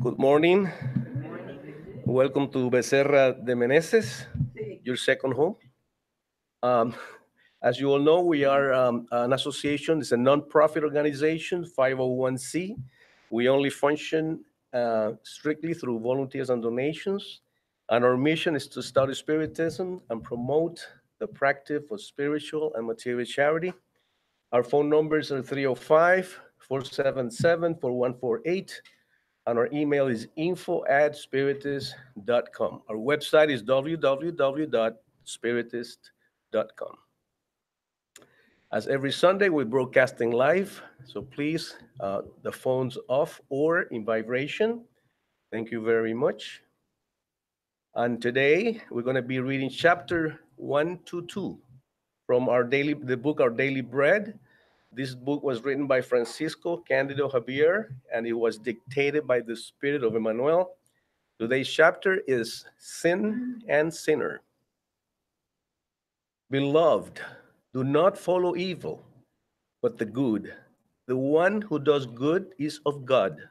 Good morning. Welcome to Becerra de Meneses, your second home. Um, as you all know, we are an association. It's a non-profit organization, 501c. We only function strictly through volunteers and donations. And our mission is to study Spiritism and promote the practice of spiritual and material charity. Our phone numbers are 305-477-4148. And our email is info@spiritist.com. Our website is www.spiritist.com. As every Sunday, we're broadcasting live, so please, the phone's off or in vibration. Thank you very much. And today, we're going to be reading chapter 1 to 2 from the book Our Daily Bread. This book was written by Francisco Candido Javier, and it was dictated by the Spirit of Emmanuel. Today's chapter is Sin and Sinner. Beloved, do not follow evil, but the good. The one who does good is of God,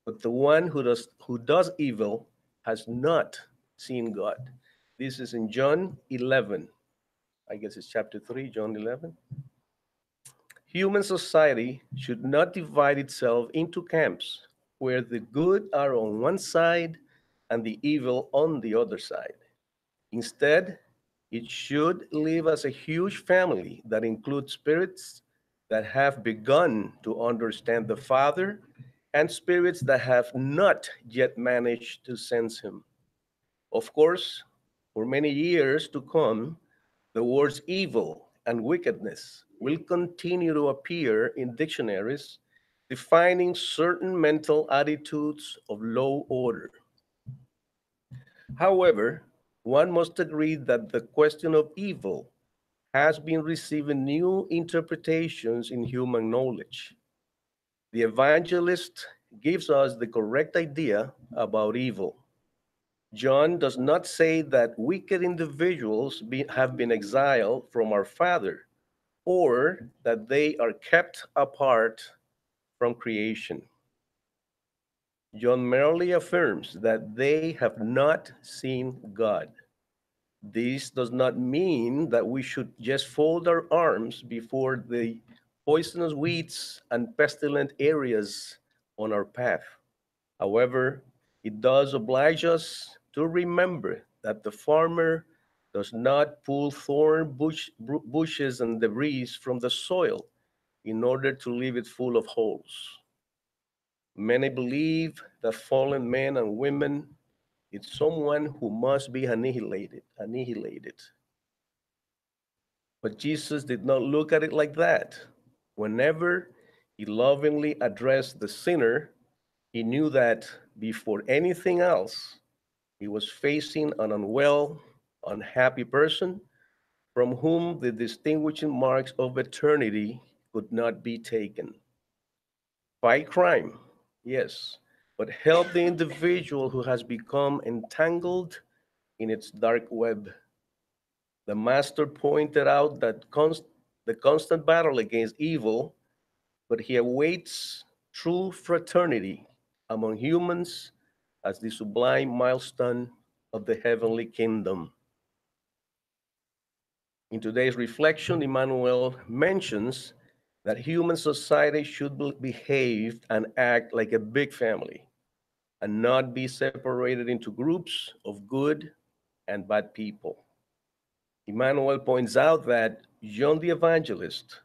but the one who does evil has not seen God. This is in John 11. I guess it's chapter 3, John 11. Human society should not divide itself into camps where the good are on one side and the evil on the other side. Instead, it should live as a huge family that includes spirits that have begun to understand the Father and spirits that have not yet managed to sense Him. Of course, for many years to come, the words evil and wickedness will continue to appear in dictionaries defining certain mental attitudes of low order. However, one must agree that the question of evil has been receiving new interpretations in human knowledge. The evangelist gives us the correct idea about evil. John does not say that wicked individuals have been exiled from our Father or that they are kept apart from creation. John merely affirms that they have not seen God. This does not mean that we should just fold our arms before the poisonous weeds and pestilent areas on our path. However, it does oblige us to remember that the farmer does not pull bushes and debris from the soil in order to leave it full of holes. Many believe that fallen men and women is someone who must be annihilated. But Jesus did not look at it like that. Whenever he lovingly addressed the sinner, he knew that before anything else, he was facing an unwell, unhappy person from whom the distinguishing marks of eternity could not be taken. Fight crime, yes, but help the individual who has become entangled in its dark web. The master pointed out that the constant battle against evil, but he awaits true fraternity among humans as the sublime milestone of the heavenly kingdom. In today's reflection, Emmanuel mentions that human society should behave and act like a big family and not be separated into groups of good and bad people. Emmanuel points out that John the Evangelist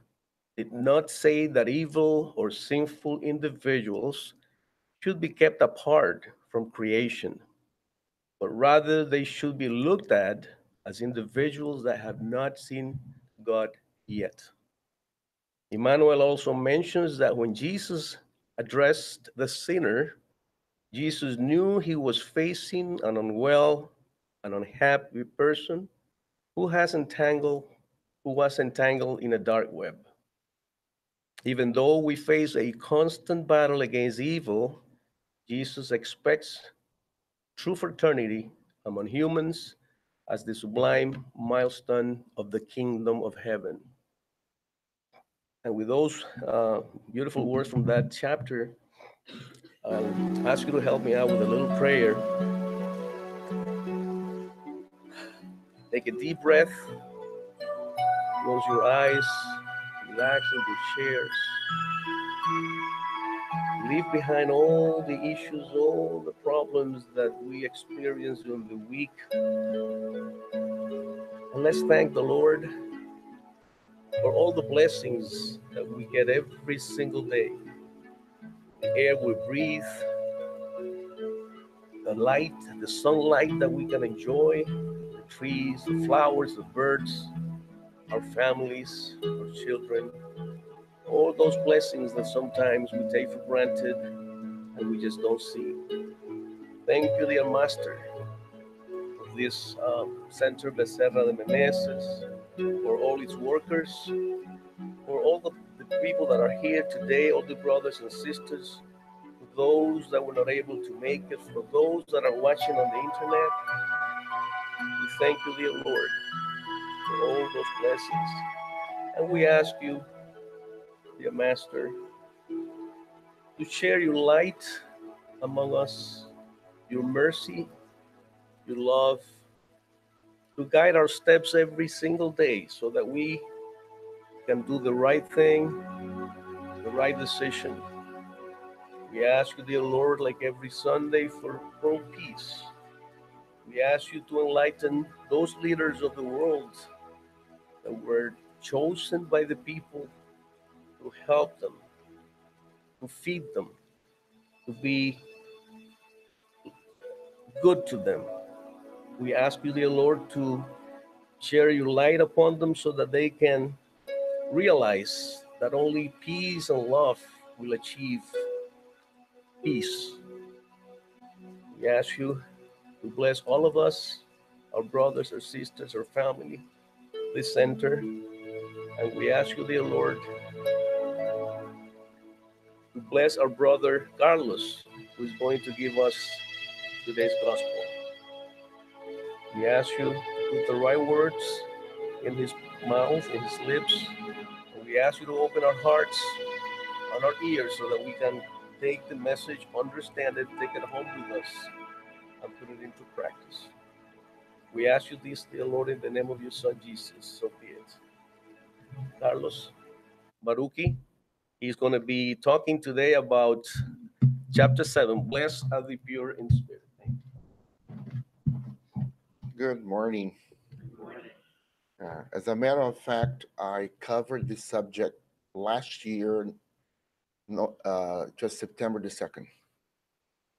did not say that evil or sinful individuals should be kept apart from creation, but rather they should be looked at as individuals that have not seen God yet. Emmanuel also mentions that when Jesus addressed the sinner, Jesus knew he was facing an unwell, an unhappy person who has entangled, who was entangled in a dark web. Even though we face a constant battle against evil, Jesus expects true fraternity among humans as the sublime milestone of the kingdom of heaven. And with those beautiful words from that chapter, I'll ask you to help me out with a little prayer. Take a deep breath, close your eyes, relax in your chairs, leave behind all the issues, all the problems that we experience during the week, and let's thank the Lord for all the blessings that we get every single day. The air we breathe, the light, the sunlight that we can enjoy, the trees, the flowers, the birds, our families, our children, all those blessings that sometimes we take for granted and we just don't see. Thank you, dear Master, for this Center Becerra de Meneses, for all its workers, for all the people that are here today, all the brothers and sisters, for those that were not able to make it, for those that are watching on the internet. We thank you, dear Lord, for all those blessings. And we ask you, dear Master, to share your light among us, your mercy, your love, to guide our steps every single day so that we can do the right thing, the right decision. We ask you, dear Lord, like every Sunday, for world peace. We ask you to enlighten those leaders of the world that were chosen by the people to help them, to feed them, to be good to them. We ask you, dear Lord, to share your light upon them so that they can realize that only peace and love will achieve peace. We ask you to bless all of us, our brothers, our sisters, our family, this center. And we ask you, dear Lord, to bless our brother Carlos, who is going to give us today's gospel. We ask you to put the right words in his mouth, in his lips. And we ask you to open our hearts and our ears so that we can take the message, understand it, take it home with us, and put it into practice. We ask you this, dear Lord, in the name of your Son Jesus. So be it. Carlos Baruki, he's going to be talking today about chapter 7, Blessed are the pure in spirit. Good morning. As a matter of fact, I covered this subject last year, no, just September the 2nd.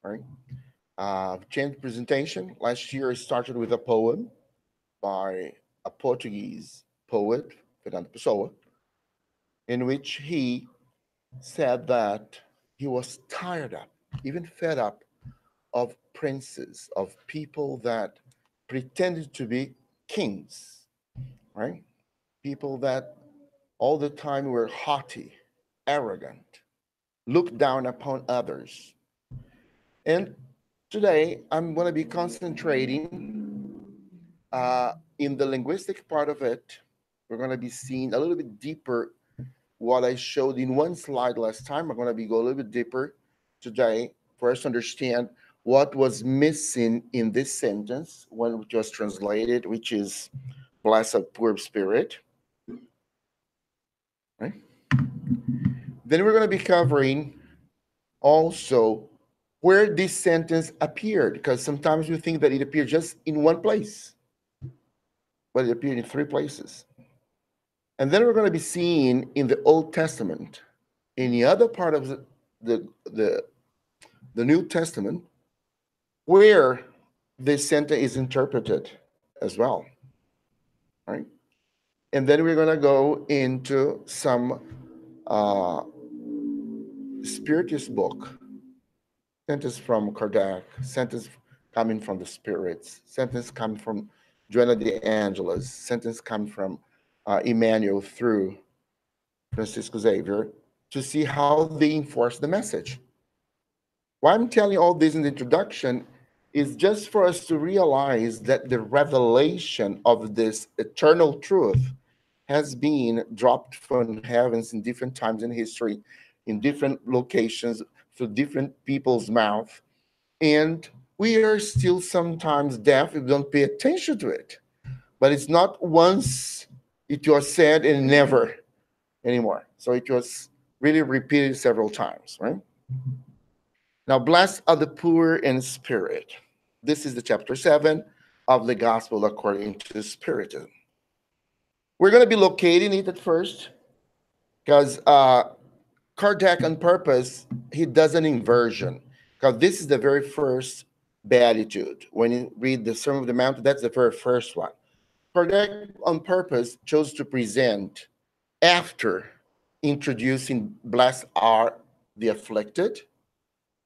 Right? Changed presentation. Last year, I started with a poem by a Portuguese poet, Fernando Pessoa, in which he said that he was tired up, even fed up, of princes, of people that pretended to be kings, right? People that all the time were haughty, arrogant, looked down upon others. And today I'm going to be concentrating in the linguistic part of it. We're going to be seeing a little bit deeper what I showed in one slide last time. We're going to be go a little bit deeper today for us to understand what was missing in this sentence when it was translated, which is blessed poor spirit. Right? Then we're going to be covering also where this sentence appeared, because sometimes we think that it appeared just in one place, but it appeared in three places. And then we're going to be seeing in the Old Testament, in the other part of the, the, the New Testament, where this sentence is interpreted as well. Right? And then we're going to go into some Spiritist book, sentence from Kardec, sentence coming from the spirits, sentence coming from Joanna de Angelis, sentence coming from Emmanuel through Francisco Xavier, to see how they enforce the message. Why I'm telling you all this in the introduction is just for us to realize that the revelation of this eternal truth has been dropped from heavens in different times in history, in different locations, through different people's mouth, and we are still sometimes deaf if we don't pay attention to it. But it's not once it was said and never anymore. So it was really repeated several times, right? Now, blessed are the poor in spirit. This is the chapter 7 of the Gospel according to Spiritism. We're going to be locating it at first because Kardec, on purpose, he does an inversion because this is the very first beatitude. When you read the Sermon on the Mount, that's the very first one. Kardec, on purpose, chose to present after introducing blessed are the afflicted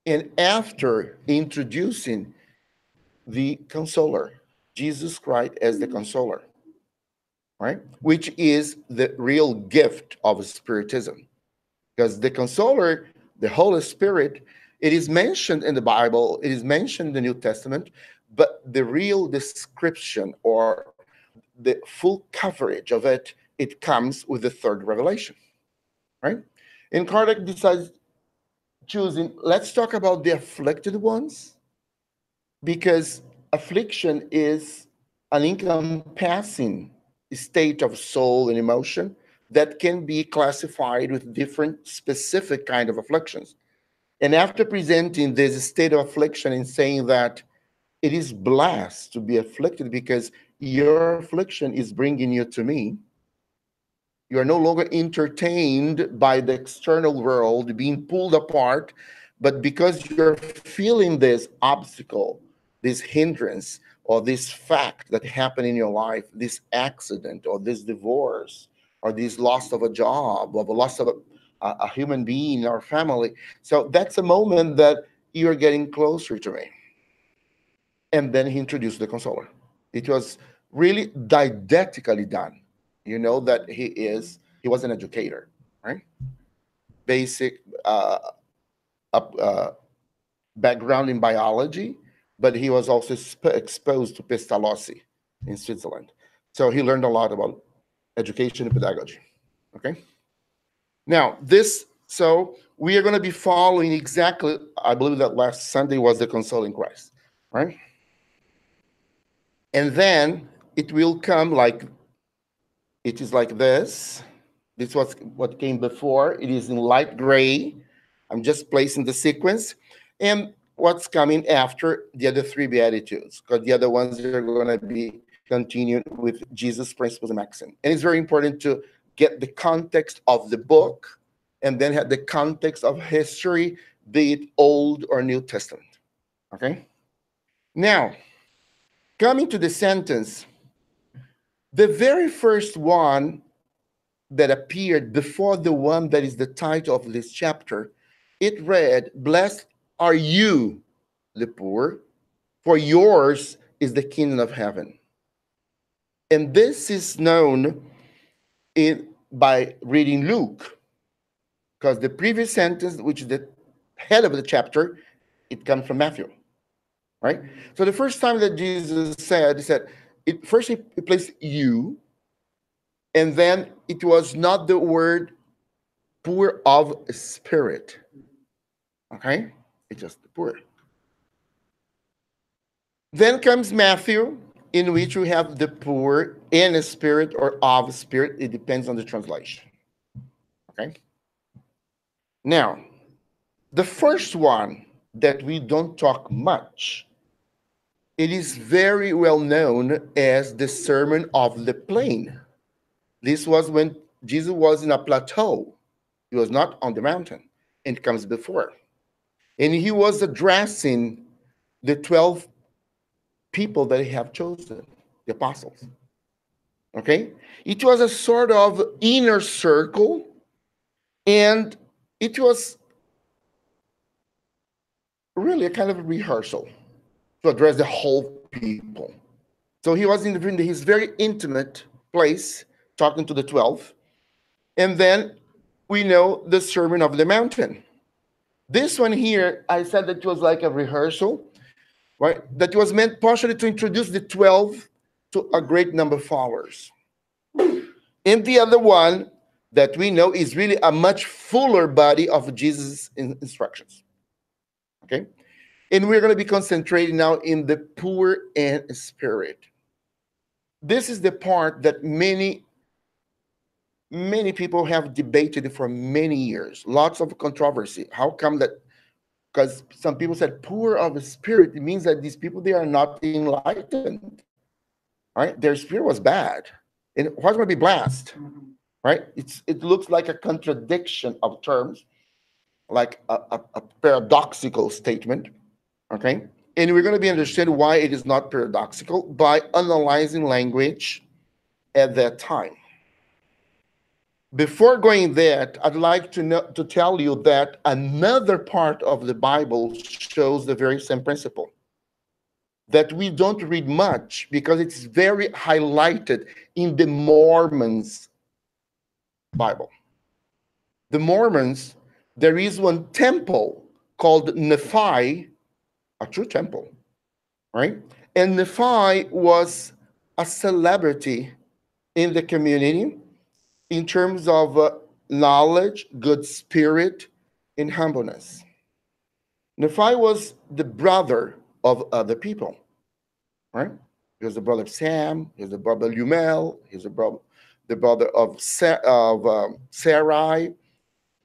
and after introducing the consoler, Jesus Christ as the consoler, right? Which is the real gift of Spiritism. Because the consoler, the Holy Spirit, it is mentioned in the Bible, it is mentioned in the New Testament, but the real description or the full coverage of it, it comes with the third revelation, right? And Kardec decides choosing, let's talk about the afflicted ones, because affliction is an encompassing state of soul and emotion that can be classified with different specific kind of afflictions. And after presenting this state of affliction and saying that it is blessed to be afflicted because your affliction is bringing you to me, you are no longer entertained by the external world, being pulled apart, but because you're feeling this obstacle, this hindrance, or this fact that happened in your life, this accident, or this divorce, or this loss of a job, or the loss of a human being or family. So that's a moment that you're getting closer to me. And then he introduced the consoler. It was really didactically done. You know that he was an educator, right? Basic background in biology, but he was also exposed to Pestalozzi in Switzerland. So he learned a lot about education and pedagogy, okay? Now, so we are going to be following exactly, I believe that last Sunday was the Consoling Christ, right? And then it will come like, it is like this. This was what came before. It is in light gray. I'm just placing the sequence. And what's coming after the other three Beatitudes, because the other ones are going to be continued with Jesus' principles and maxim. And it's very important to get the context of the book and then have the context of history, be it Old or New Testament. Okay? Now, coming to the sentence, the very first one that appeared before the one that is the title of this chapter, it read, "Blessed are you, the poor, for yours is the kingdom of heaven." And this is known by reading Luke, because the previous sentence, which is the head of the chapter, it comes from Matthew, right? So the first time that Jesus said, he said, first he placed you, and then it was not the word poor of spirit, okay? It's just the poor. Then comes Matthew, in which we have the poor in a spirit or of spirit. It depends on the translation, okay? Now, the first one that we don't talk much, it is very well known as the Sermon of the Plain. This was when Jesus was in a plateau. He was not on the mountain, and it comes before. And he was addressing the 12 people that he have chosen, the apostles. Okay? It was a sort of inner circle, and it was really a kind of a rehearsal to address the whole people. So he was in his very intimate place talking to the 12. And then we know the Sermon of the Mountain. This one here, I said that it was like a rehearsal, right? That was meant partially to introduce the 12 to a great number of followers. And the other one that we know is really a much fuller body of Jesus' instructions. Okay? And we're going to be concentrating now in the poor in spirit. This is the part that many people have debated for many years. Lots of controversy. How come that? Because some people said poor of spirit, it means that these people, they are not enlightened. Right? Their spirit was bad. And what's going to be blessed? Right? It looks like a contradiction of terms, like a paradoxical statement. Okay? And we're going to be understanding why it is not paradoxical by analyzing language at that time. Before going there, I'd like to tell you that another part of the Bible shows the very same principle. That we don't read much because it's very highlighted in the Mormons' Bible. The Mormons, there is one temple called Nephi, a true temple, right? And Nephi was a celebrity in the community in terms of knowledge, good spirit, and humbleness. Nephi was the brother of other people, right? He was the brother of Sam, he was the brother of Lumel, he was the brother of Sarai,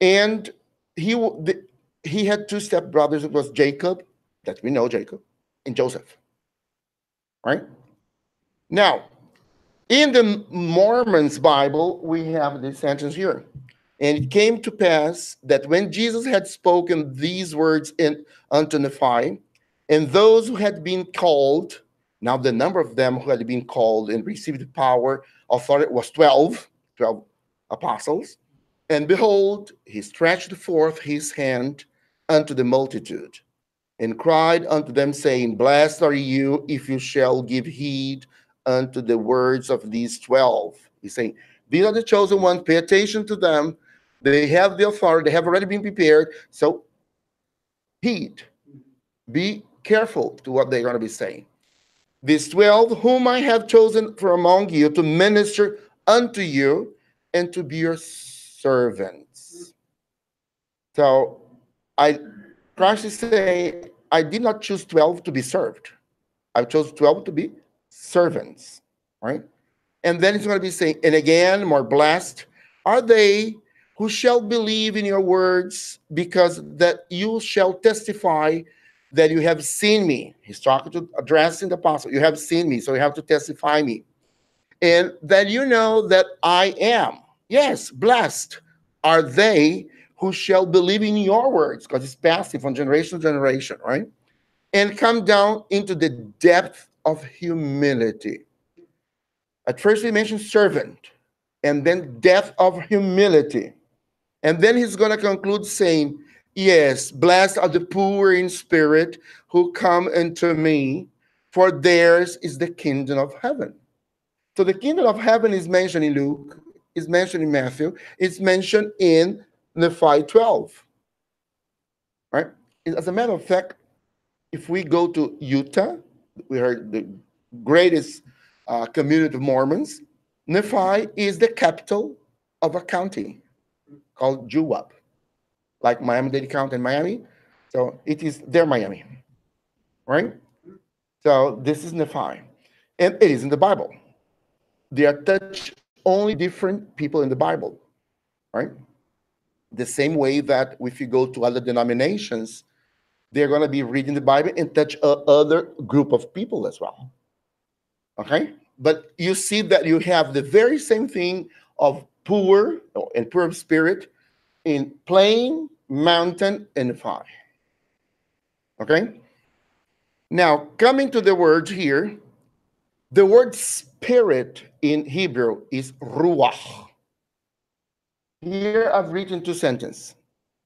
and he had two stepbrothers. It was Jacob, that we know Jacob, and Joseph, right? Now, in the Mormons' Bible, we have this sentence here. And it came to pass that when Jesus had spoken these words unto Nephi, and those who had been called, now the number of them who had been called and received the power, authority was 12 apostles. And behold, he stretched forth his hand unto the multitude, and cried unto them, saying, Blessed are you if you shall give heed unto the words of these 12. He's saying, these are the chosen ones, pay attention to them. They have the authority, they have already been prepared. So heed, be careful to what they're going to be saying. These 12, whom I have chosen from among you to minister unto you and to be your servants. So Christ is saying, I did not choose 12 to be served. I chose 12 to be servants, right? And then it's going to be saying, and again, more blessed are they who shall believe in your words, because that you shall testify that you have seen me. He's talking to addressing the apostle. You have seen me, so you have to testify me. And that you know that I am. Yes, blessed are they who shall believe in your words, because it's passive from generation to generation, right? And come down into the depth of humility. At first, we mentioned servant, and then depth of humility. And then he's going to conclude saying, yes, blessed are the poor in spirit who come unto me, for theirs is the kingdom of heaven. So the kingdom of heaven is mentioned in Luke, is mentioned in Matthew, it's mentioned in Nephi 12. Right? As a matter of fact, if we go to Utah, we heard the greatest community of Mormons. Nephi is the capital of a county called Juwap, like Miami-Dade County in Miami. So it is their Miami, right? So this is Nephi, and it is in the Bible. They are touch only different people in the Bible, right? The same way that if you go to other denominations, they're going to be reading the Bible and touch other group of people as well. Okay? But you see that you have the very same thing of poor and poor of spirit in plain, mountain, and fire. Okay? Now, coming to the words here, the word spirit in Hebrew is ruach. Here I've written two sentences.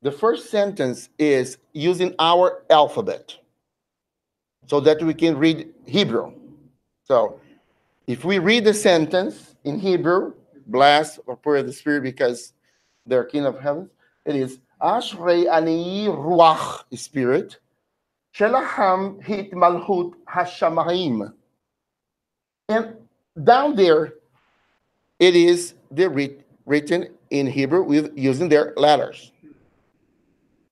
The first sentence is using our alphabet so that we can read Hebrew. So if we read the sentence in Hebrew, blessed or poor of the spirit because they're king of heaven, it is Ashrei ani ruach spirit, shelaham hit malchut hashamayim. And down there, it is written in Hebrew with using their letters.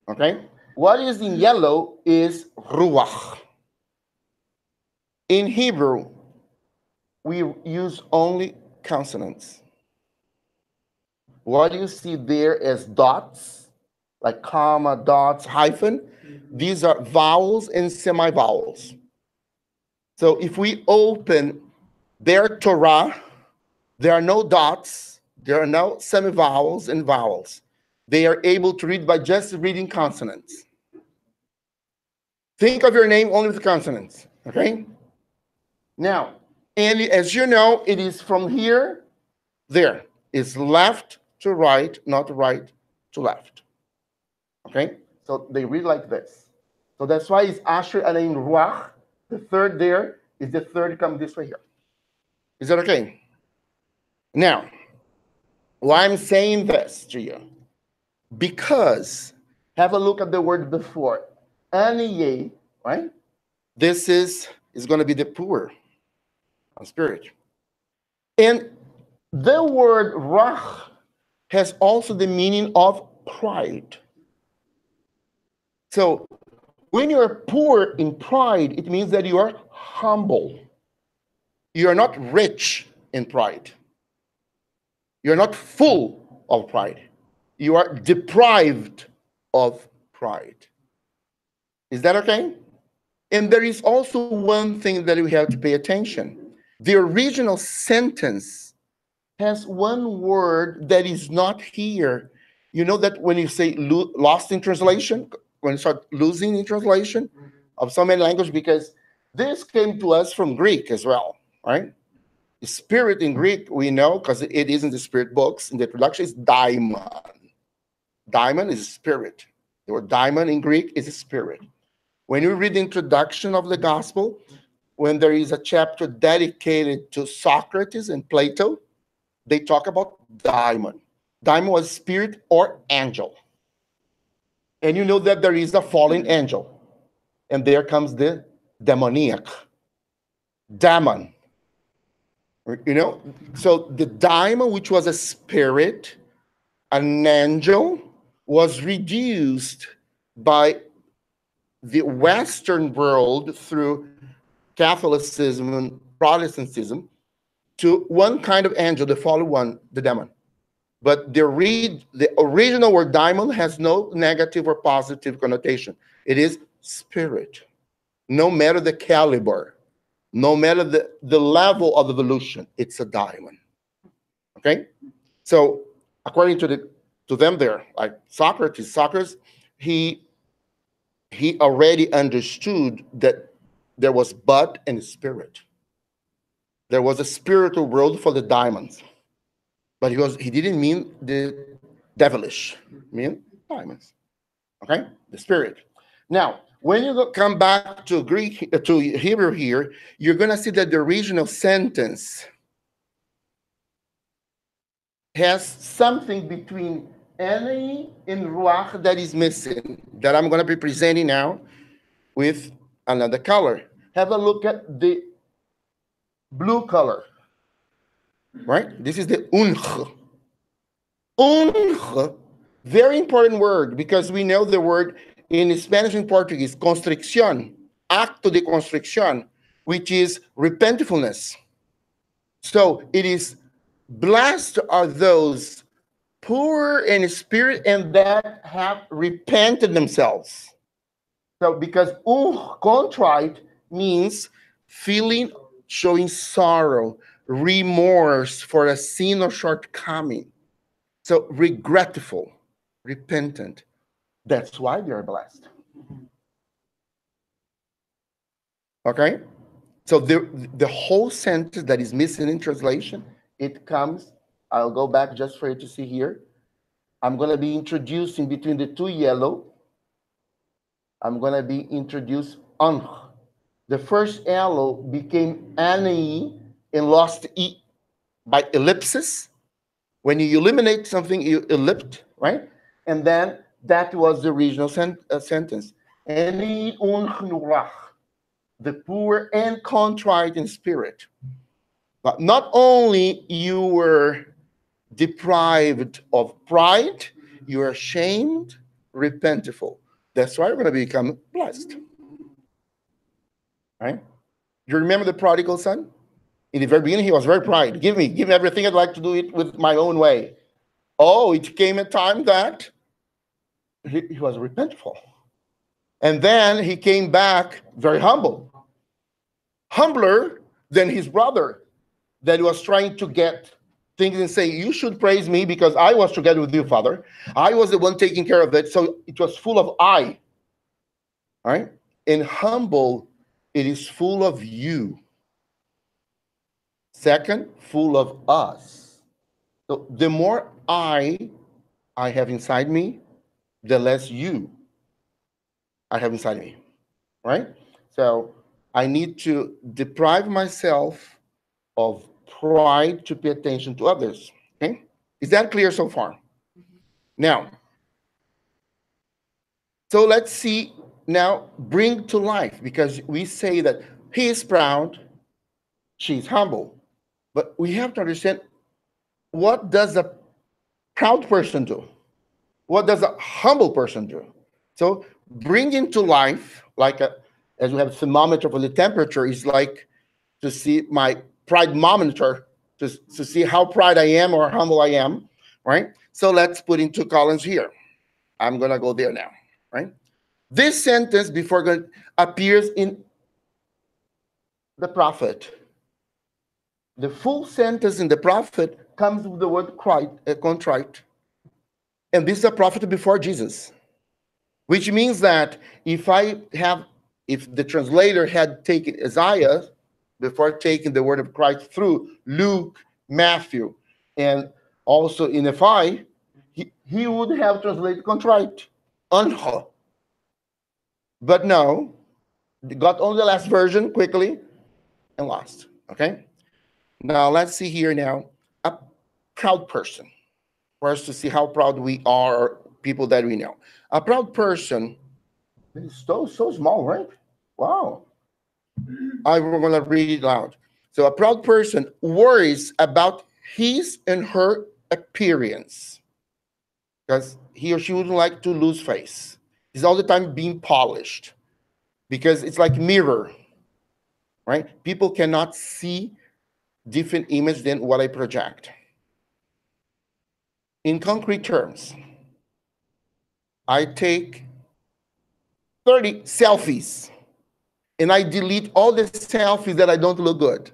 Okay? What is in yellow is ruach. In Hebrew, we use only consonants. What you see there as dots, like comma, dots, hyphen, these are vowels and semi-vowels. So if we open their Torah, there are no dots, there are no semi-vowels and vowels. They are able to read by just reading consonants. Think of your name only with consonants, okay? Now, and as you know, it is from here, there. It's left to right, not right to left. Okay? So they read like this. So that's why it's Asher and in Ruach. The third there is the third come this way here. Is that okay? Now, why I'm saying this to you? Because have a look at the word before. Aniye, right? This is going to be the poor on spirit. And the word rach has also the meaning of pride. So when you're poor in pride, it means that you are humble. You are not rich in pride. You're not full of pride. You are deprived of pride. Is that okay? And there is also one thing that we have to pay attention. The original sentence has one word that is not here. You know that when you say lost in translation, when you start losing in translation of so many languages, because this came to us from Greek as well, right? The spirit in Greek, we know, because it is in the spirit books, in the introduction, is daimon. Daimon is spirit. The word daimon in Greek is a spirit. When you read the introduction of the gospel, when there is a chapter dedicated to Socrates and Plato, they talk about daimon. Daimon was spirit or angel. And you know that there is a fallen angel. And there comes the demoniac. Demon. You know? So the daimon, which was a spirit, an angel, was reduced by the Western world through Catholicism and Protestantism to one kind of angel, the fallen one, the demon. But the original word daimon has no negative or positive connotation. It is spirit. No matter the caliber, no matter the level of evolution, it's a daimon. Okay? So according to them there, like Socrates, he already understood that there was bud and spirit. There was a spiritual world for the diamonds. But he didn't mean the devilish, mean diamonds. Okay? The spirit. Now, when you come back to to Hebrew here, you're going to see that the original sentence has something between Eni and Ruach that is missing, that I'm going to be presenting now with another color. Have a look at the blue color. Right? This is the unch. Unch, very important word, because we know the word in Spanish and Portuguese, constricción, acto de constricción, which is repentfulness. So it is blessed are those poor in spirit and that have repented themselves. So because contrite means feeling, showing sorrow, remorse for a sin or shortcoming. So regretful, repentant. That's why they are blessed. Okay? So the whole sentence that is missing in translation, it comes, I'll go back just for you to see here. I'm going to be introducing between the two yellow. I'm going to be introduced on. The first yellow became ani and lost e by ellipsis. When you eliminate something, you ellipse, right? And then that was the original sentence. Any unhnurach, the poor and contrite in spirit. But not only you were deprived of pride, you are ashamed, repentful. That's why we're going to become blessed. Right? You remember the prodigal son? In the very beginning, he was very proud. Give me everything. I'd like to do it with my own way. Oh, it came a time that he was repentful. And then he came back very humble. Humbler than his brother that was trying to get things and say, you should praise me because I was together with you, Father. I was the one taking care of it. So it was full of I. All right? In humble, it is full of you. Second, full of us. So the more I have inside me, the less you I have inside me. Right? So I need to deprive myself of pride to pay attention to others. Okay? Is that clear so far? Now, so let's see now, bring to life, because we say that he is proud, she's humble. But we have to understand, what does a proud person do? What does a humble person do? So bring into life, like as we have a thermometer for the temperature, is like to see my pride monitor, to see how proud I am or humble I am, right? So let's put in two columns here. I'm going to go there now, right? This sentence before God appears in the prophet. The full sentence in the prophet comes with the word contrite. And this is a prophet before Jesus, which means that if the translator had taken Isaiah before taking the word of Christ through Luke, Matthew, and also in Nephi, he would have translated contrite, anho. But no, got only the last version quickly and lost. Okay? Now let's see here now a proud person, for us to see how proud we are, people that we know. A proud person is so small, right? Wow. I'm going to read it loud. So a proud person worries about his and her appearance because he or she wouldn't like to lose face. He's all the time being polished because it's like mirror, right? People cannot see different image than what I project. In concrete terms, I take 30 selfies and I delete all the selfies that I don't look good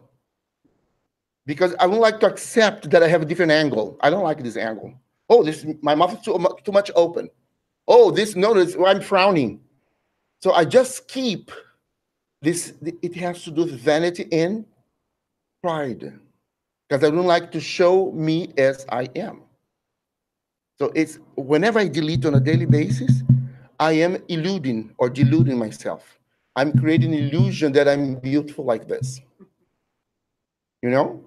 because I would like to accept that I have a different angle. I don't like this angle. Oh, my mouth is too much open. Oh, I'm frowning. So I just keep this. It has to do with vanity and pride because I don't like to show me as I am. So it's whenever I delete on a daily basis, I am eluding or deluding myself. I'm creating an illusion that I'm beautiful like this. You know?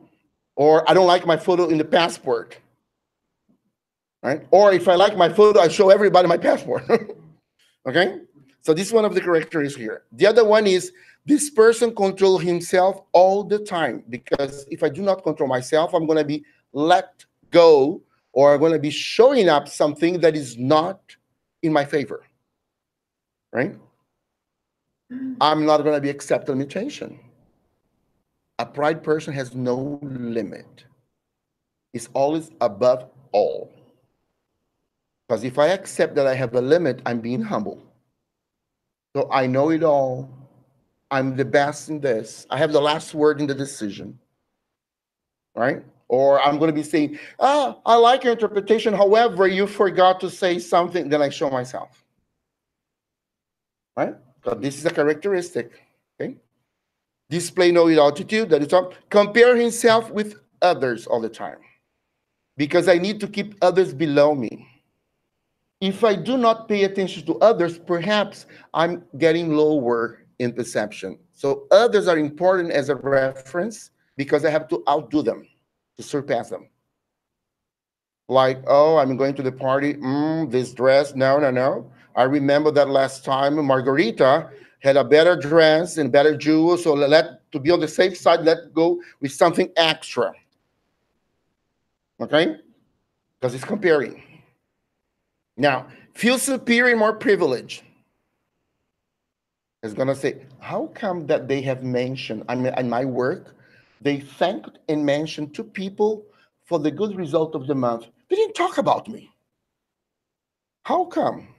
Or I don't like my photo in the passport. Right? Or if I like my photo, I show everybody my passport. Okay? So this is one of the characteristics here. The other one is this person controls himself all the time, because if I do not control myself, I'm going to be let go, or I'm going to be showing up something that is not in my favor. Right? I'm not going to be accepting limitation. A pride person has no limit. It's always above all. Because if I accept that I have a limit, I'm being humble. So I know it all. I'm the best in this. I have the last word in the decision. Right? Or I'm going to be saying, I like your interpretation. However, you forgot to say something. Then I show myself. Right? So this is a characteristic. Okay? Display no attitude. That is all. Compare himself with others all the time. Because I need to keep others below me. If I do not pay attention to others, perhaps I'm getting lower in perception. So others are important as a reference because I have to outdo them, to surpass them. Like, oh, I'm going to the party, this dress, no. I remember that last time Margarita had a better dress and better jewels, so to be on the safe side, let's go with something extra. Okay? Because it's comparing. Now, feel superior and more privileged. is going to say, how come that they have mentioned, I mean, in my work, they thanked and mentioned two people for the good result of the month. They didn't talk about me. How come?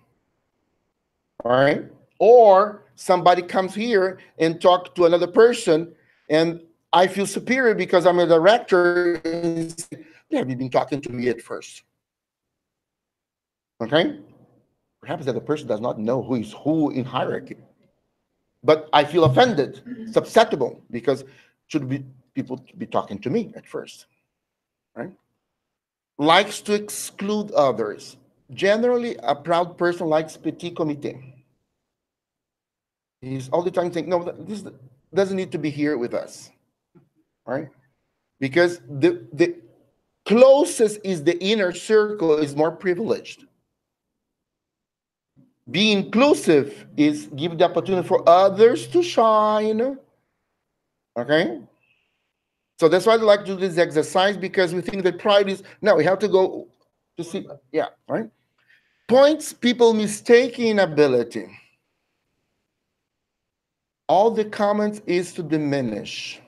All right. Or somebody comes here and talk to another person, and I feel superior because I'm a director, and say, yeah, you've been talking to me at first. Okay? Perhaps that the person does not know who is who in hierarchy. But I feel offended, susceptible, because should be people be talking to me at first. Right? Likes to exclude others. Generally, a proud person likes petit comité. He's all the time saying, no, this doesn't need to be here with us. Right? Because the closest is the inner circle is more privileged. Be inclusive is give the opportunity for others to shine. Okay? So that's why I like to do this exercise, because we think that pride is, no, we have to go to see, yeah, right? Points people mistaking ability. All the comments is to diminish.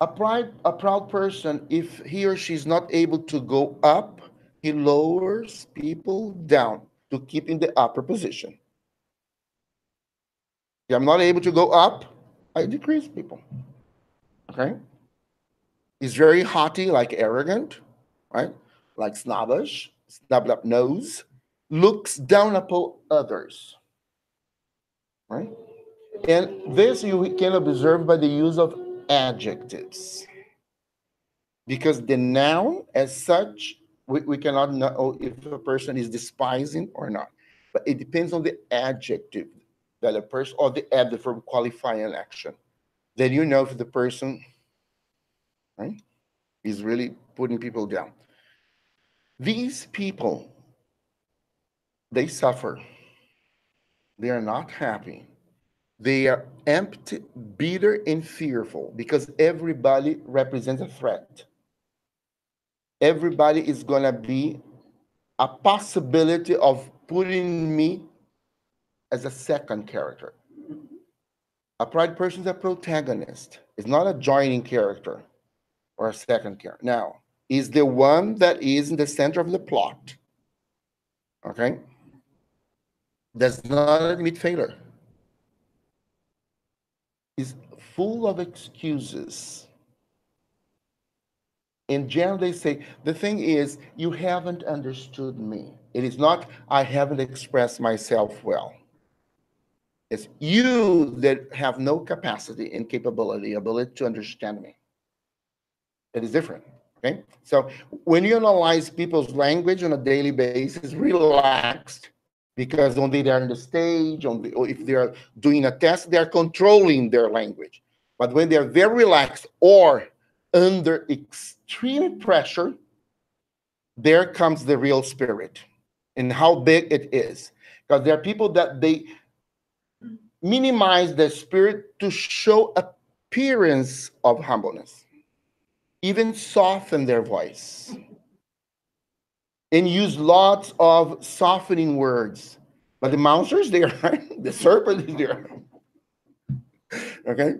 A proud person, if he or she is not able to go up, he lowers people down to keep in the upper position. If I'm not able to go up, I decrease people. Okay? He's very haughty, like arrogant, right? Like snobbish, snub up nose, looks down upon others, right? And this you can observe by the use of adjectives. Because the noun as such, we cannot know if a person is despising or not. But it depends on the adjective that a person, or the adverb qualifying action. Then you know if the person, right, is really putting people down. These people, they suffer. They are not happy. They are empty, bitter, and fearful, because everybody represents a threat. Everybody is going to be a possibility of putting me as a second character. A pride person is a protagonist. It's not a joining character or a second character. Now, is the one that is in the center of the plot. Okay? Does not admit failure. Is full of excuses. In general, they say, the thing is, you haven't understood me. It is not, I haven't expressed myself well. It's you that have no capacity and capability, ability to understand me. It is different, okay? So when you analyze people's language on a daily basis, relaxed, because when they are on the stage, or if they are doing a test, they are controlling their language. But when they are very relaxed or under extreme pressure, there comes the real spirit and how big it is. Because there are people that they minimize the spirit to show appearance of humbleness, even soften their voice, and use lots of softening words. But the monsters, they are, the serpent is there. Okay?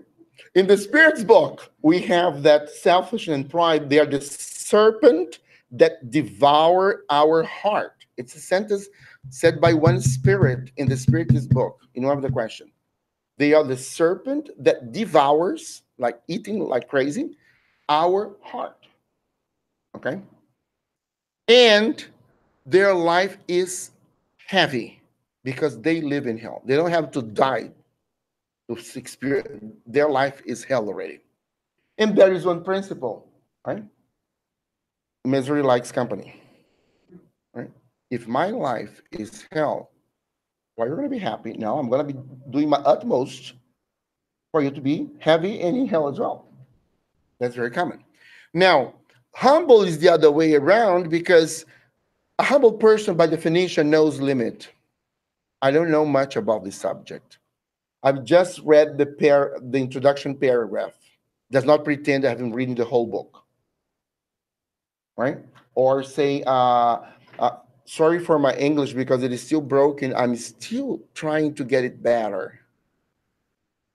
In the Spirit's book, we have that selfishness and pride. They are the serpent that devour our heart. It's a sentence said by one spirit in the Spirit's book, in one of the questions. They are the serpent that devours, like eating like crazy, our heart. Okay? And their life is heavy because they live in hell. They don't have to die to experience. Their life is hell already. And there is one principle, right? Misery likes company, right? If my life is hell, well, you're going to be happy. Now I'm going to be doing my utmost for you to be heavy and in hell as well. That's very common. Now, humble is the other way around, because a humble person, by definition, knows limit. I don't know much about this subject. I've just read the introduction paragraph. Does not pretend I have been reading the whole book, right? Or say, sorry for my English because it is still broken. I'm still trying to get it better.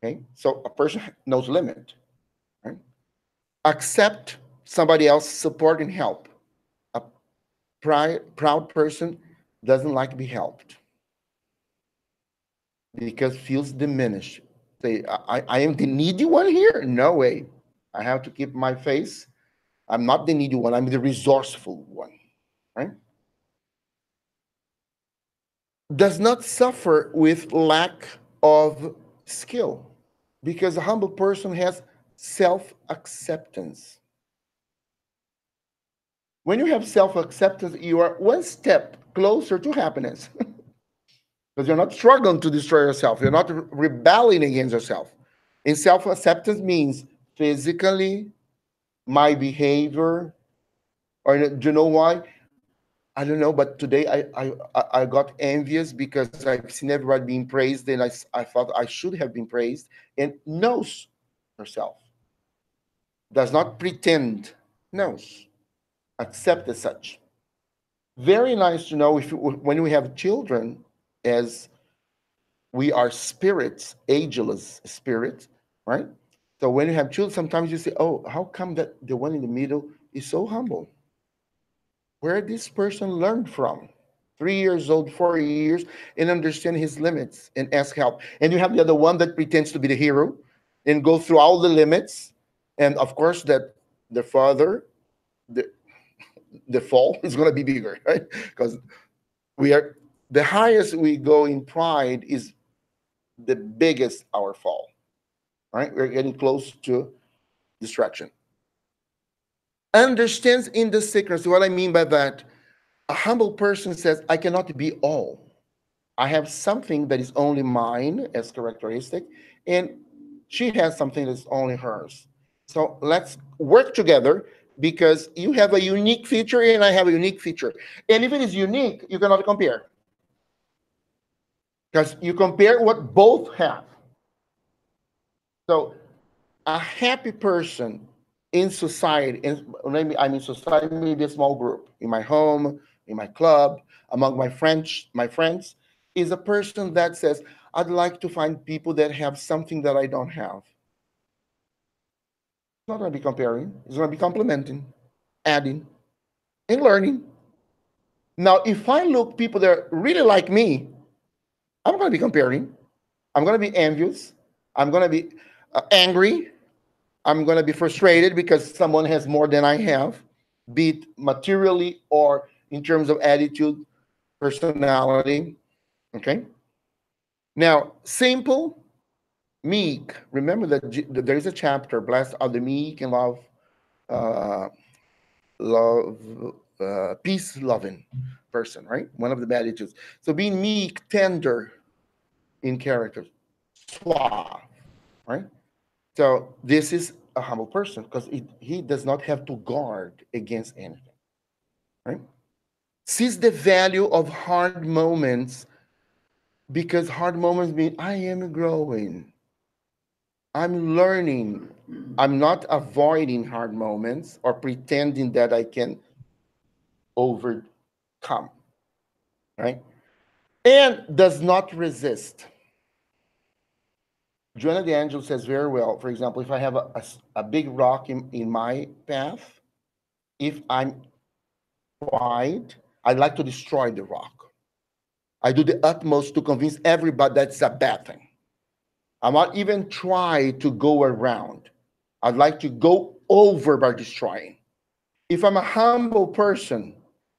Okay, so a person knows limit. Right? Accept somebody else's support and help. A proud person doesn't like to be helped because feels diminished. Say, I am the needy one here? No way. I have to keep my face. I'm not the needy one. I'm the resourceful one. Right? Does not suffer with lack of skill because a humble person has self-acceptance. When you have self-acceptance, you are one step closer to happiness because you're not struggling to destroy yourself. You're not rebelling against yourself. And self-acceptance means physically, my behavior, or do you know why? I don't know, but today I got envious because I've seen everybody being praised, and I thought I should have been praised, and knows herself, does not pretend, knows, accept as such. Very nice to know if when we have children, as we are spirits, ageless spirits, right? So when you have children, sometimes you say, "Oh, how come that the one in the middle is so humble? Where this person learned from?" 3 years old, 4 years, and understand his limits and ask help. And you have the other one that pretends to be the hero and go through all the limits. And of course, that the father, the, the fall is going to be bigger, right? Because we are the highest we go in pride is the biggest our fall, right? We're getting close to destruction. Understands in the secrets. What I mean by that, a humble person says, I cannot be all. I have something that is only mine as characteristic, and she has something that's only hers. So let's work together because you have a unique feature and I have a unique feature. And if it is unique, you cannot compare because you compare what both have. So a happy person in society, and maybe I'm in society, maybe a small group, in my home, in my club, among my friends, is a person that says, I'd like to find people that have something that I don't have. It's not going to be comparing, it's going to be complementing, adding, and learning. Now, if I look people that are really like me, I'm going to be comparing. I'm going to be envious. I'm going to be angry. I'm going to be frustrated because someone has more than I have, be it materially or in terms of attitude, personality. Okay. Now, simple, meek. Remember that there is a chapter, blessed are the meek and uh, love, peace loving person, right? One of the attitudes. So being meek, tender in character, suave, right? So this is a humble person because he does not have to guard against anything, right? Sees the value of hard moments because hard moments mean I am growing, I'm learning, I'm not avoiding hard moments or pretending that I can overcome, right? And does not resist. Joanna the Angel says very well, for example, if I have a big rock in my path, if I'm pride, I like to destroy the rock. I do the utmost to convince everybody that's a bad thing. I'm not even try to go around. I'd like to go over by destroying. If I'm a humble person,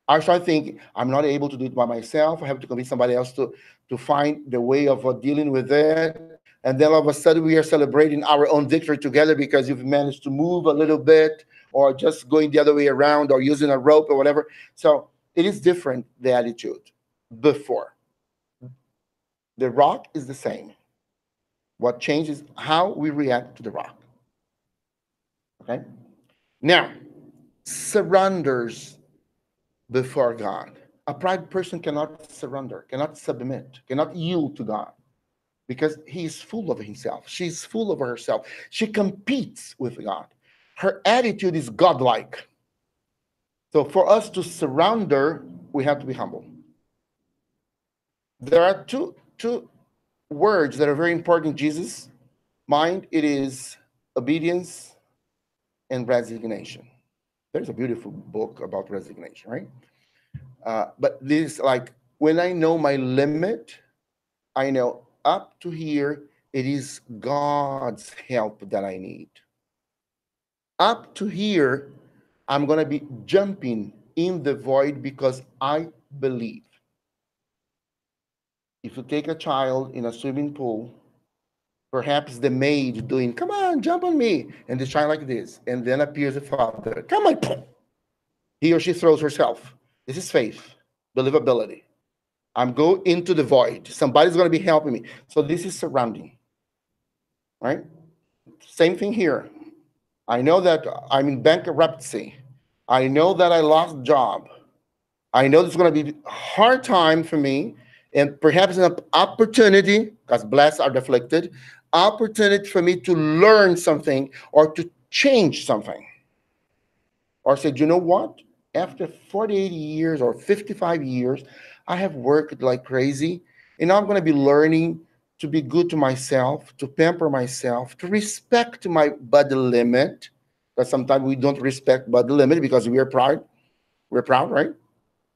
I start thinking, I'm not able to do it by myself. I have to convince somebody else to find the way of dealing with it. And then all of a sudden we are celebrating our own victory together because you've managed to move a little bit or just going the other way around or using a rope or whatever. So it is different, the attitude before. The rock is the same. What changes how we react to the rock. Okay? Now, surrenders before God. A pride person cannot surrender, cannot submit, cannot yield to God because he is full of himself. She's full of herself. She competes with God. Her attitude is godlike. So for us to surrender, we have to be humble. There are two words that are very important in Jesus' mind. It is obedience and resignation. There's a beautiful book about resignation, right? But this, like, when I know my limit, I know up to here, it is God's help that I need. Up to here, I'm going to be jumping in the void because I believe. If you take a child in a swimming pool, perhaps the maid doing, come on, jump on me, and the child like this, and then appears the father, come on, he or she throws herself. This is faith, believability. I'm going into the void. Somebody's going to be helping me. So this is surrounding, right? Same thing here. I know that I'm in bankruptcy. I know that I lost job. I know it's going to be a hard time for me, and perhaps an opportunity, because blessed are the afflicted, opportunity for me to learn something or to change something. Or said, you know what? After 48 years or 55 years, I have worked like crazy, and now I'm going to be learning to be good to myself, to pamper myself, to respect my body limit. Because sometimes we don't respect body limit because we are proud. We're proud, right?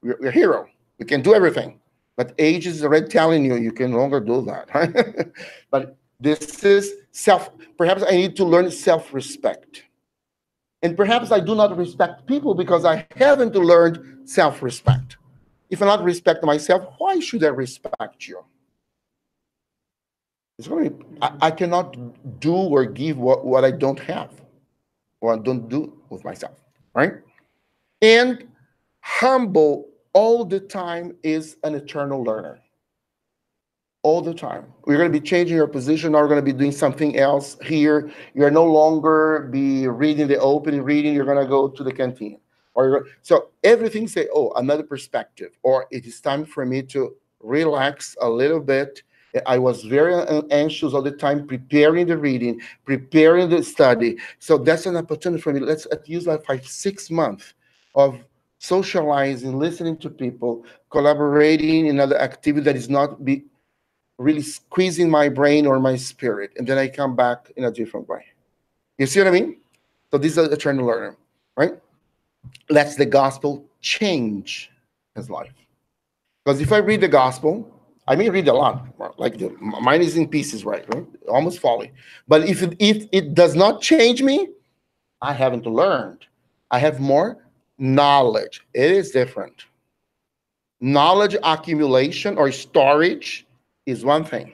We're a hero. We can do everything. But age is already telling you you can no longer do that. Right? But this is perhaps I need to learn self-respect. And perhaps I do not respect people because I haven't learned self-respect. If I not respect myself, why should I respect you? It's going to be, I cannot do or give what I don't have or I don't do with myself, right? And humble all the time is an eternal learner. All the time. We're going to be changing your position, or we're going to be doing something else here. You're no longer be reading the opening reading, you're going to go to the canteen. So everything say, oh, another perspective, or it is time for me to relax a little bit. I was very anxious all the time, preparing the reading, preparing the study. So that's an opportunity for me. Let's use like 5-6 months of socializing, listening to people, collaborating in other activity that is not really squeezing my brain or my spirit, and then I come back in a different way. You see what I mean? So this is a eternal learner, right? Let's the gospel change his life. Because if I read the gospel, I may read a lot, like mine is in pieces, right? Almost falling. But if it does not change me, I haven't learned. I have more knowledge. It is different. Knowledge accumulation or storage is one thing.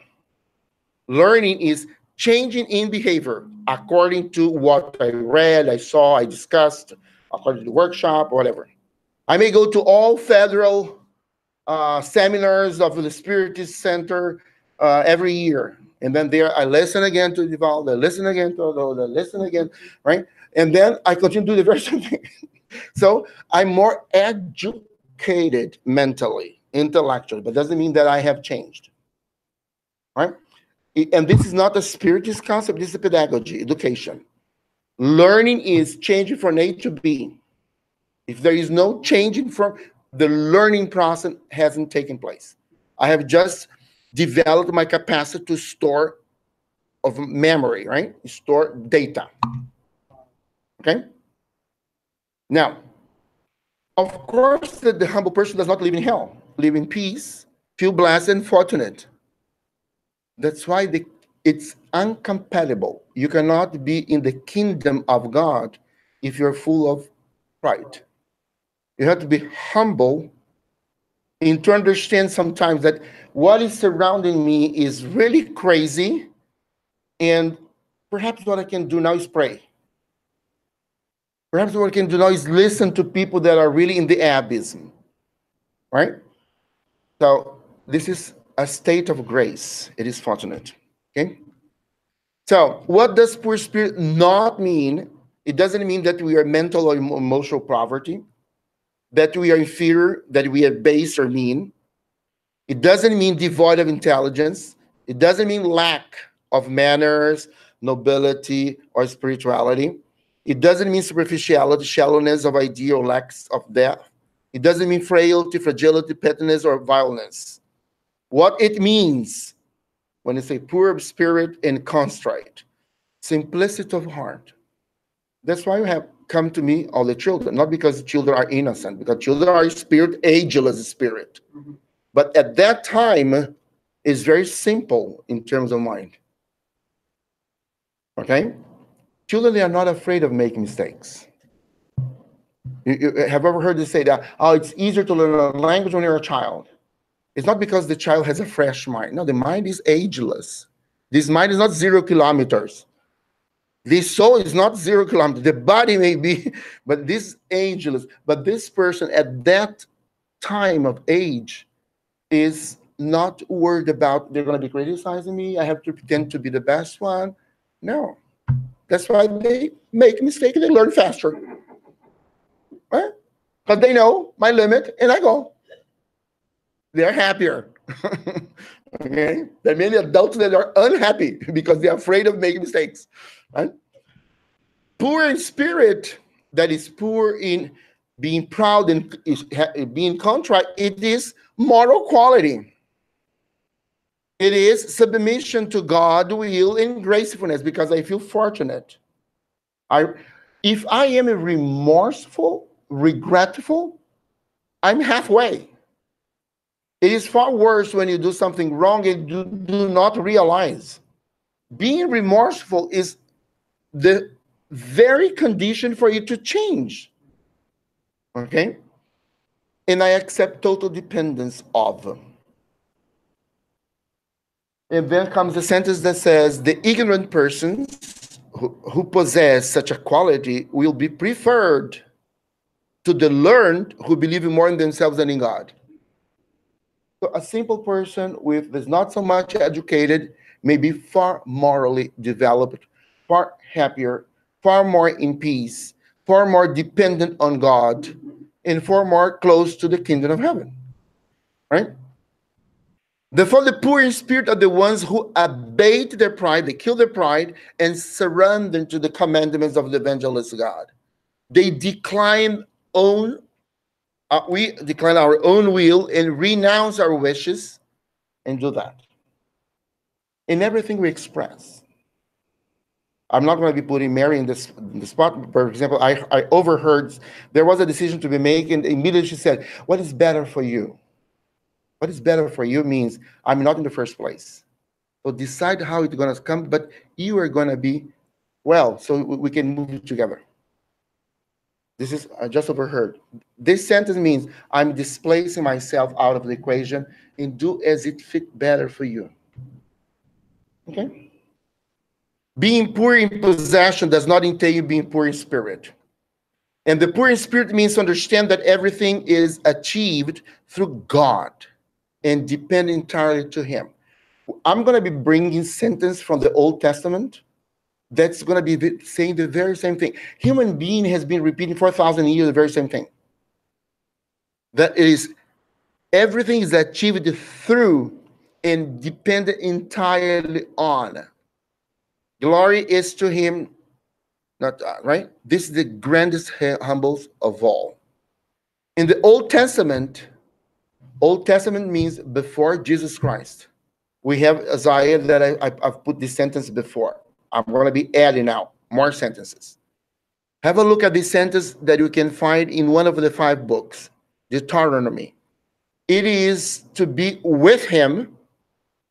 Learning is changing in behavior according to what I read, I saw, I discussed, according to the workshop, whatever. I may go to all federal seminars of the Spiritism Center every year. And then there I listen again to Divaldo, listen again to Ododa, listen again, right? And then I continue to do the very same thing. So I'm more educated mentally, intellectually, but doesn't mean that I have changed, right? And this is not a spiritist concept, this is a pedagogy, education. Learning is changing from A to B. If there is no changing from, the learning process hasn't taken place. I have just developed my capacity to store of memory, right? Store data. Okay? Now, of course, the humble person does not live in hell, live in peace, feel blessed and fortunate. That's why it's incompatible. You cannot be in the kingdom of God if you're full of pride. You have to be humble and to understand sometimes that what is surrounding me is really crazy, and perhaps what I can do now is pray. Perhaps what I can do now is listen to people that are really in the abysm, right? So this is a state of grace. It is fortunate, okay? So what does poor spirit not mean? It doesn't mean that we are mental or emotional poverty, that we are inferior, that we are base or mean. It doesn't mean devoid of intelligence. It doesn't mean lack of manners, nobility, or spirituality. It doesn't mean superficiality, shallowness of idea, or lack of depth. It doesn't mean frailty, fragility, pettiness, or violence. What it means when you say poor of spirit and contrite, simplicity of heart. That's why you have come to me, all the children, not because children are innocent, because children are spirit, ageless spirit. But at that time, it's very simple in terms of mind. Okay? Children, they are not afraid of making mistakes. You have ever heard this say that, oh, it's easier to learn a language when you're a child? It's not because the child has a fresh mind. No, the mind is ageless. This mind is not 0 kilometers. This soul is not 0 kilometers. The body may be, but this ageless. But this person at that time of age is not worried about they're going to be criticizing me. I have to pretend to be the best one. No. That's why they make mistakes and they learn faster. Right? Because they know my limit and I go. They're happier. Okay? There are many adults that are unhappy because they're afraid of making mistakes. Right? Poor in spirit, that is poor in being proud and being contrite, it is moral quality. It is submission to God's will and gracefulness, because I feel fortunate. If I am remorseful, regretful, I'm halfway. It is far worse when you do something wrong and you do not realize. Being remorseful is the very condition for you to change. Okay? And I accept total dependence of them. And then comes the sentence that says, the ignorant persons who possess such a quality will be preferred to the learned who believe more in themselves than in God. So a simple person that's not so much educated may be far morally developed, far happier, far more in peace, far more dependent on God, and far more close to the kingdom of heaven. Right? Therefore, the poor in spirit are the ones who abate their pride, they kill their pride, and surrender to the commandments of the evangelist God. They decline we decline our own will and renounce our wishes and do that. In everything we express. I'm not going to be putting Mary in the spot. For example, I overheard there was a decision to be made, and immediately she said, what is better for you? What is better for you means I'm not in the first place. So decide how it's going to come, but you are going to be well, so we can move together. This is, I just overheard. This sentence means I'm displacing myself out of the equation and do as it fit better for you. Okay? Being poor in possession does not entail you being poor in spirit. And the poor in spirit means to understand that everything is achieved through God and depend entirely to Him. I'm going to be bringing sentence from the Old Testament that's going to be saying the very same thing. Human being has been repeating for 1,000 years the very same thing. That is, everything is achieved through and dependent entirely on. Glory is to Him, not right? This is the grandest humbles of all. In the Old Testament means before Jesus Christ. We have Isaiah that I've put this sentence before. I'm going to be adding now more sentences. Have a look at this sentence that you can find in one of the 5 books, Deuteronomy. It is to be with Him.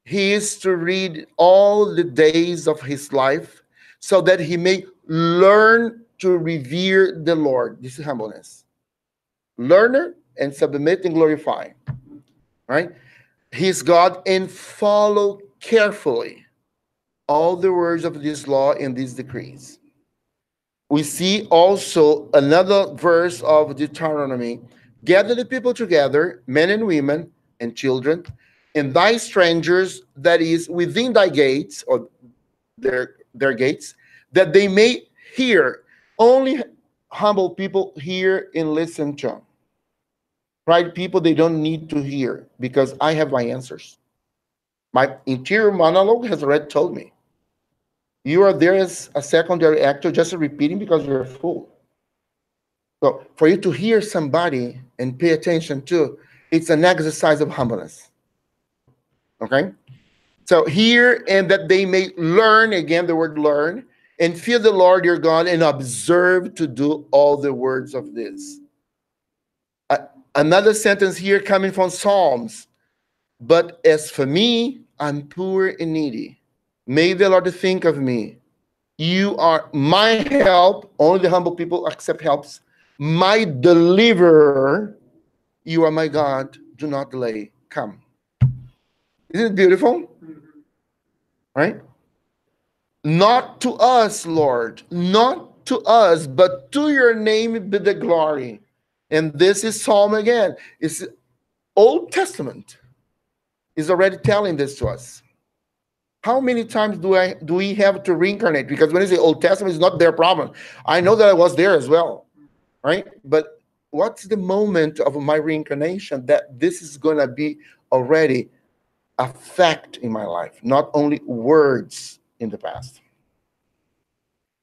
He is to read all the days of his life so that he may learn to revere the Lord. This is humbleness. Learner and submit and glorify. Right? He's God, and follow carefully all the words of this law and these decrees. We see also another verse of Deuteronomy. Gather the people together, men and women and children, and thy strangers that is within thy gates, or their gates, that they may hear. Only humble people hear and listen to. Pride people, they don't need to hear, because I have my answers. My interior monologue has already told me. You are there as a secondary actor, just repeating because you're a fool. So for you to hear somebody and pay attention to, it's an exercise of humbleness. Okay? So here, and that they may learn, again, the word learn, and fear the Lord your God and observe to do all the words of this. Another sentence here coming from Psalms. But as for me, I'm poor and needy. May the Lord think of me. You are my help. Only the humble people accept helps. My deliverer. You are my God. Do not delay. Come. Isn't it beautiful? Right? Not to us, Lord. Not to us, but to your name be the glory. And this is Psalm again. It's Old Testament is already telling this to us. How many times do we have to reincarnate? Because when I say Old Testament, it's not their problem. I know that I was there as well, right? But what's the moment of my reincarnation that this is going to be already a fact in my life, not only words in the past?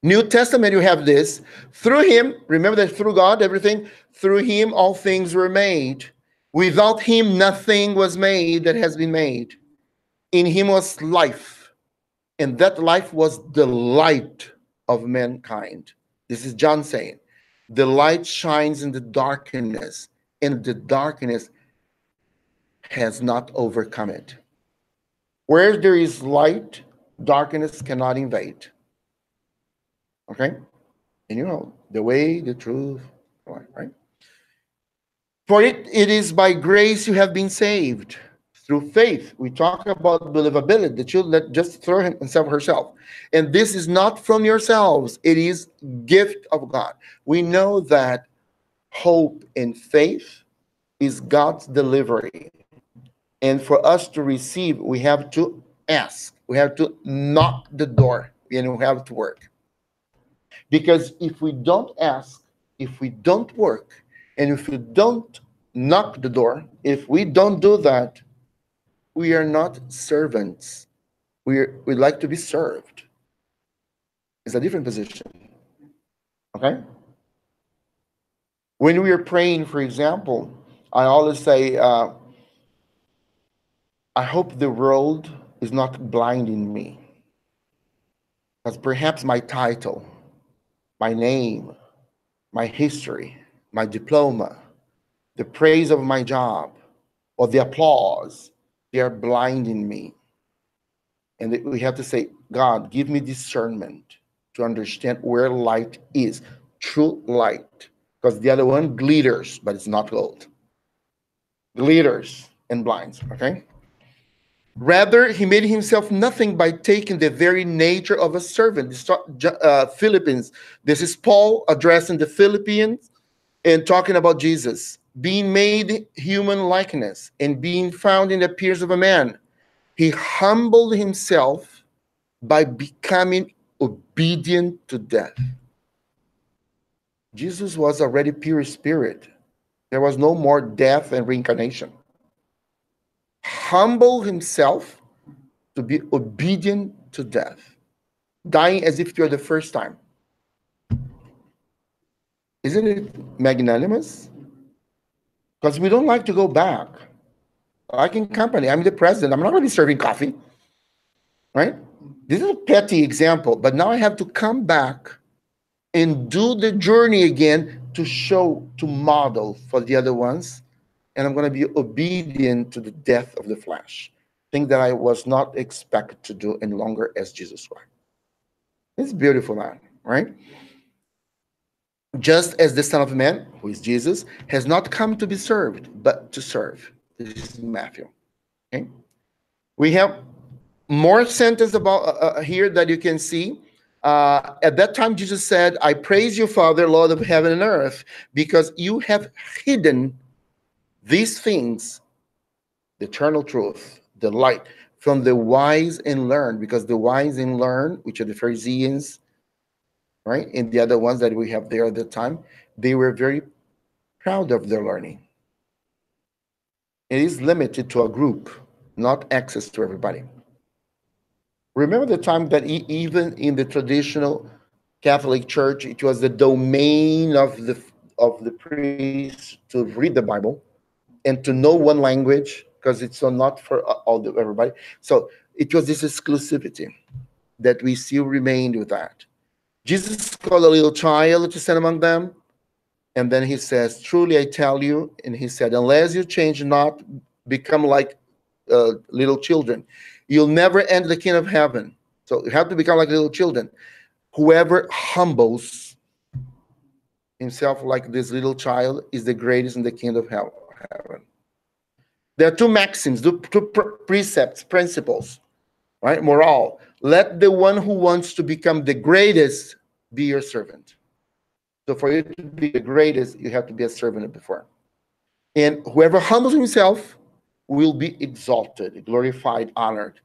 New Testament, you have this. Through him, remember that through God, everything, through him, all things were made. Without him, nothing was made that has been made. In him was life, and that life was the light of mankind. This is John saying, the light shines in the darkness, and the darkness has not overcome it. Where there is light, darkness cannot invade. Okay? And you know, the way, the truth, right? For it is by grace you have been saved through faith. We talk about believability. The children just throw himself herself. And this is not from yourselves. It is gift of God. We know that hope and faith is God's delivery. And for us to receive, we have to ask. We have to knock the door, and we have to work. Because if we don't ask, if we don't work, and if we don't knock the door, if we don't do that, we are not servants. We like to be served. It's a different position. Okay? When we are praying, for example, I always say, I hope the world is not blinding me. Because perhaps my title, my name, my history, my diploma, the praise of my job, or the applause, they are blinding me. And we have to say, God, give me discernment to understand where light is, true light. Because the other one glitters, but it's not gold. Glitters and blinds, okay? Rather, he made himself nothing by taking the very nature of a servant. Philippines. This is Paul addressing the Philippians and talking about Jesus. Being made human likeness and being found in the appearance of a man, he humbled himself by becoming obedient to death. Jesus was already pure spirit. There was no more death and reincarnation. Humble himself to be obedient to death, dying as if you're the first time. Isn't it magnanimous? Because we don't like to go back. Like in company, I'm the president. I'm not going to be serving coffee, right? This is a petty example, but now I have to come back and do the journey again to show, to model for the other ones. And I'm going to be obedient to the death of the flesh, thing that I was not expected to do any longer as Jesus Christ. It's beautiful, man, right? Just as the Son of Man, who is Jesus, has not come to be served, but to serve. This is Matthew. Okay? We have more sentence about here that you can see. At that time, Jesus said, I praise you, Father, Lord of heaven and earth, because you have hidden these things, the eternal truth, the light, from the wise and learned, because the wise and learned, which are the Pharisees, right, and the other ones that we have there at the time, they were very proud of their learning. It is limited to a group, not access to everybody. Remember the time that even in the traditional Catholic Church, it was the domain of of the priests to read the Bible and to know one language, because it's not for everybody. So it was this exclusivity that we still remained with that. Jesus called a little child to stand among them, and then he says, "Truly I tell you," and he said, "unless you change, not become like little children, you'll never enter the kingdom of heaven." So you have to become like little children. Whoever humbles himself like this little child is the greatest in the kingdom of heaven. There are two maxims, two precepts, principles, right? Moral. Let the one who wants to become the greatest be your servant. So for you to be the greatest, you have to be a servant before. And whoever humbles himself will be exalted, glorified, honored.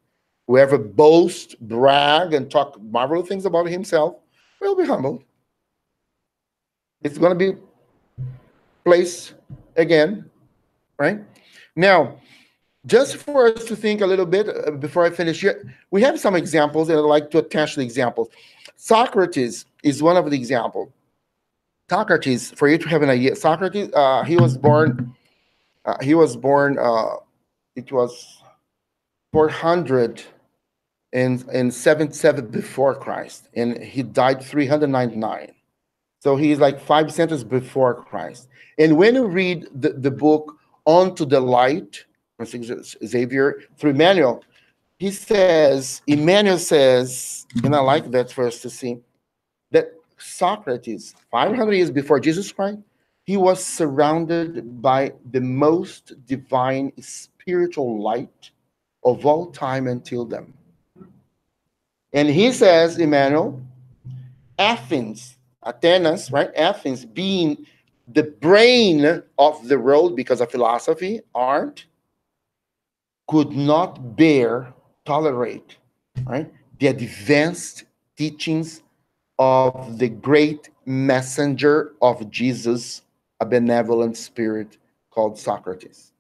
Whoever boasts, brag, and talk marvelous things about himself will be humbled. It's going to be placed again, right? Now, just for us to think a little bit before I finish here, we have some examples, and I'd like to attach the examples. Socrates is one of the examples. Socrates, for you to have an idea, Socrates, he was born, it was 477 before Christ, and he died 399. So he's like 5 centuries before Christ. And when you read the book On to the Light, Xavier, through Emmanuel, Emmanuel says, and I like that verse to see, that Socrates, 500 years before Jesus Christ, he was surrounded by the most divine spiritual light of all time until then. And he says, Emmanuel, Athens, right? Athens being the brain of the world because of philosophy, art, could not tolerate, right, the advanced teachings of the great messenger of Jesus, a benevolent spirit called Socrates.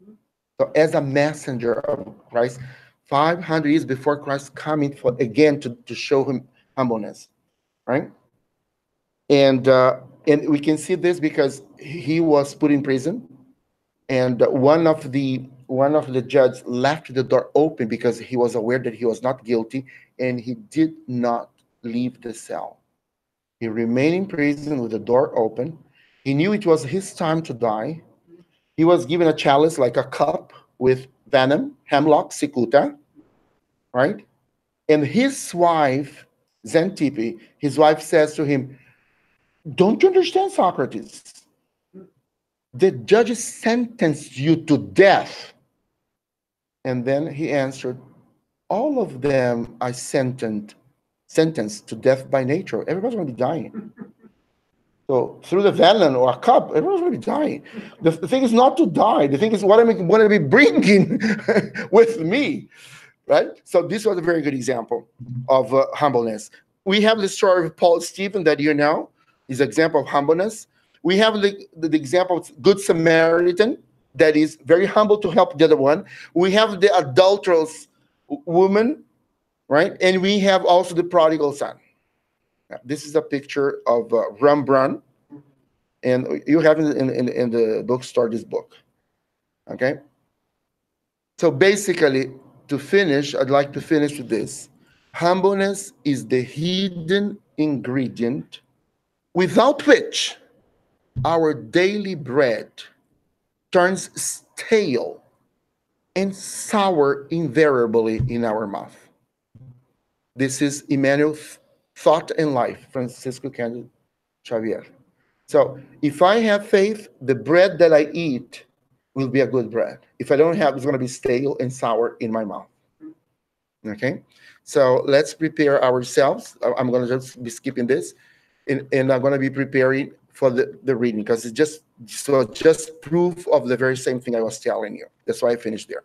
So as a messenger of Christ, 500 years before Christ coming again to show him humbleness, right? And we can see this because he was put in prison, and one of the judges left the door open because he was aware that he was not guilty, and he did not leave the cell. He remained in prison with the door open. He knew it was his time to die. He was given a chalice, like a cup with venom, hemlock, cicuta, right? And his wife, Xantippe, his wife says to him, "Don't you understand, Socrates? The judge sentenced you to death." And then he answered, "All of them I sentenced to death by nature. Everybody's going to be dying. So through the venom or a cup, everyone's going to be dying. The thing is not to die. The thing is what I'm going to be bringing with me, right?" So this was a very good example of humbleness. We have the story of Paul Stephen that you know is an example of humbleness. We have the example of Good Samaritan that is very humble to help the other one. We have the adulterous woman, right? And we have also the prodigal son. This is a picture of Rembrandt, and you have it in the bookstore, this book. Okay? So basically, to finish, I'd like to finish with this. Humbleness is the hidden ingredient without which our daily bread turns stale and sour invariably in our mouth. This is Emmanuel's thought and life, Francisco Cândido Xavier. So if I have faith, the bread that I eat will be a good bread. If I don't have, it's going to be stale and sour in my mouth. Okay? So let's prepare ourselves. I'm going to just be skipping this, and I'm going to be preparing for the reading, because it's just proof of the very same thing I was telling you. That's why I finished there.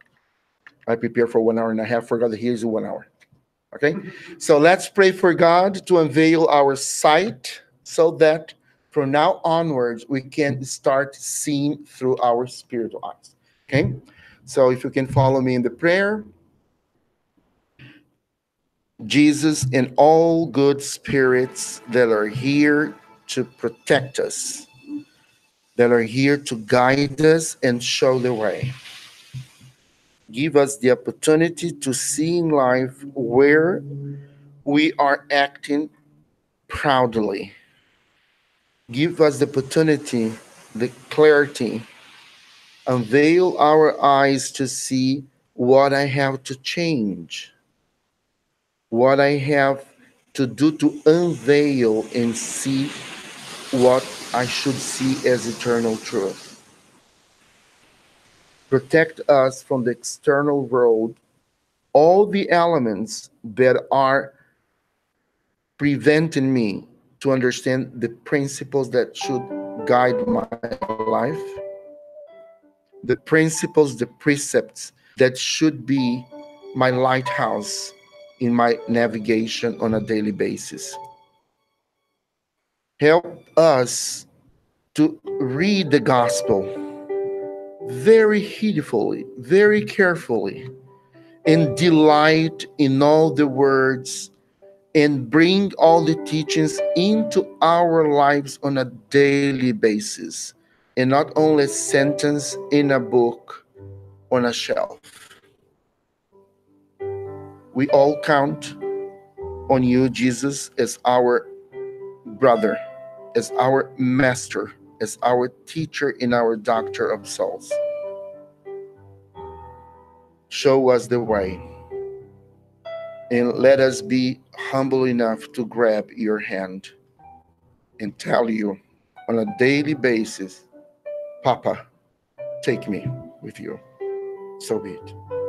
I prepared for 1 hour and a half, forgot that here's 1 hour. Okay? So let's pray for God to unveil our sight so that from now onwards, we can start seeing through our spiritual eyes. Okay? So if you can follow me in the prayer. Jesus and all good spirits that are here to protect us, that are here to guide us and show the way. Give us the opportunity to see in life where we are acting proudly. Give us the opportunity, the clarity, unveil our eyes to see what I have to change, what I have to do to unveil and see what I should see as eternal truth. Protect us from the external world, all the elements that are preventing me to understand the principles that should guide my life, the principles, the precepts that should be my lighthouse in my navigation on a daily basis. Help us to read the gospel very heedfully, very carefully, and delight in all the words and bring all the teachings into our lives on a daily basis, and not only a sentence in a book on a shelf. We all count on you, Jesus, as our brother, as our master, as our teacher and our doctor of souls. Show us the way and let us be humble enough to grab your hand and tell you on a daily basis, Papa, take me with you. So be it.